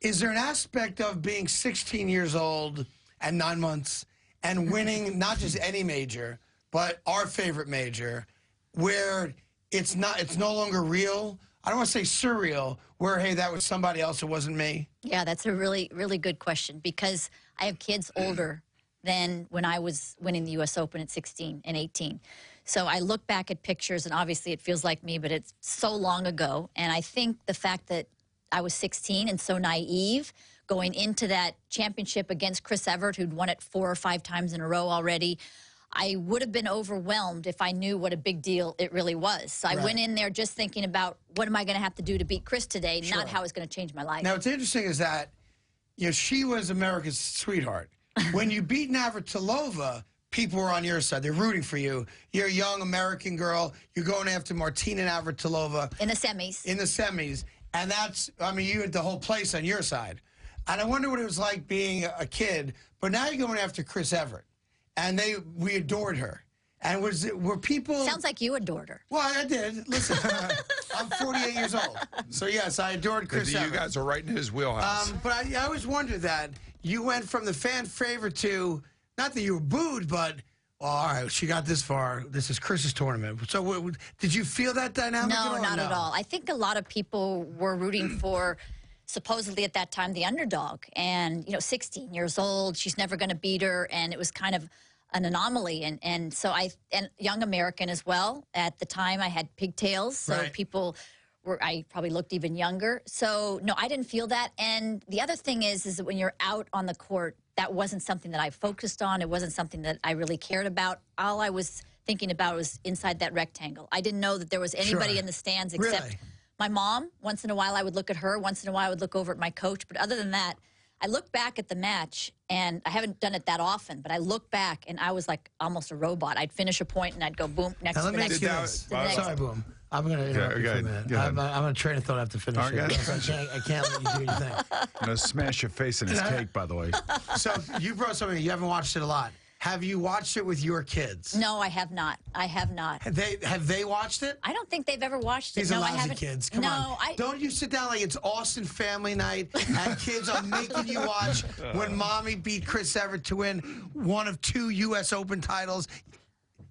Is there an aspect of being 16 years old and 9 months and winning not just any major, but our favorite major, where it's no longer real? I don't want to say surreal, where, hey, that was somebody else, it wasn't me. Yeah, that's a really, really good question, because I have kids older than when I was winning the U.S. Open at 16 and 18. So I look back at pictures, and obviously it feels like me, but it's so long ago. And I think the fact that I was 16 and so naive going into that championship against Chris Evert, who'd won it 4 or 5 times in a row already, I would have been overwhelmed if I knew what a big deal it really was. So I went in there just thinking about, what am I going to have to do to beat Chris today, not how it's going to change my life. Now, what's interesting is that, you know, she was America's sweetheart. When you beat Navratilova, people were on your side. They're rooting for you. You're a young American girl. You're going after Martina Navratilova. In the semis. In the semis. And that's, I mean, you had the whole place on your side. And I wonder what it was like being a kid. But now you're going after Chris Evert. And we adored her. And were people... Sounds like you adored her. Well, I did. Listen, I'm 48 years old. So, yes, I adored Chris Evert. You guys are right in his wheelhouse. But I always wondered that. You went from the fan favorite to, not that you were booed, but, oh, all right, she got this far. This is Chris's tournament. So did you feel that dynamic? No, not at all. I think a lot of people were rooting for, supposedly at that time, the underdog. And, you know, 16 years old, she's never going to beat her. And it was kind of an anomaly. And so and young American as well. At the time, I had pigtails, so people I probably looked even younger. So, no, I didn't feel that. And the other thing is that when you're out on the court, that wasn't something that I focused on. It wasn't something that I really cared about. All I was thinking about was inside that rectangle. I didn't know that there was anybody in the stands except my mom. Once in a while, I would look at her. Once in a while, I would look over at my coach. But other than that, I look back at the match, and I haven't done it that often, but I look back, and I was like almost a robot. I'd finish a point, and I'd go, boom, next to the next. Sorry, Boom. I'm going to interrupt you for a minute. I'm going to train of thought I have to finish it. I can't let you do your thing. I'm going to smash your face in his cake, by the way. So you brought something. You haven't watched it a lot. Have you watched it with your kids? No, I have not. I have not. Have they watched it? I don't think they've ever watched it. These are lousy kids. Come on. Don't you sit down like it's Austin family night and kids are making you watch when mommy beat Chris Evert to win one of 2 U.S. Open titles.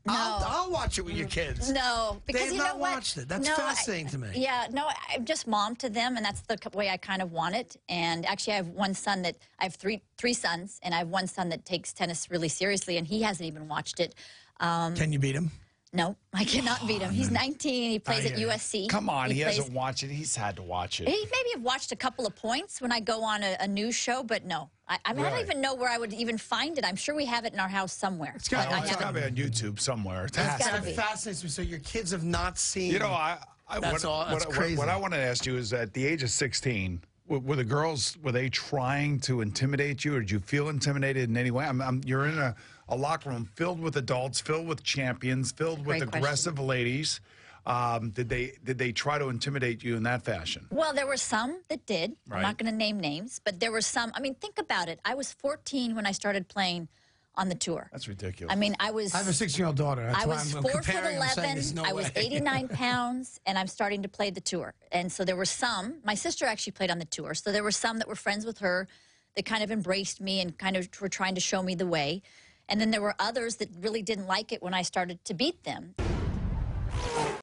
No. I'll watch it with your kids. No, because they've not watched it. That's fascinating to me. Yeah, no, I'm just mom to them, and that's the way I kind of want it. And actually, I have one son I have three sons, and I have one son that takes tennis really seriously, and he hasn't even watched it. Can you beat him? No, I cannot beat him. He's 19. He plays at USC. Come on, he hasn't watched it. He's had to watch it. He maybe have watched a couple of points when I go on a news show, but no. I don't even know where I would even find it. I'm sure we have it in our house somewhere. It's got to be on YouTube somewhere. That fascinates me. So your kids have not seen. You know, that's crazy. What I want to ask you is, at the age of 16, were the girls, were they trying to intimidate you, or did you feel intimidated in any way? You're in a locker room filled with adults, filled with champions, filled with aggressive ladies. Did they try to intimidate you in that fashion? Well, there were some that did. I'm not going to name names, but there were some. I mean, think about it. I was 14 when I started playing on the tour. That's ridiculous. I mean, I have a 6-year-old daughter. That's I was 4'11". I was 89 pounds, and I'm starting to play the tour. And so there were some. My sister actually played on the tour, so there were some that were friends with her that kind of embraced me and kind of were trying to show me the way. And then there were others that really didn't like it when I started to beat them.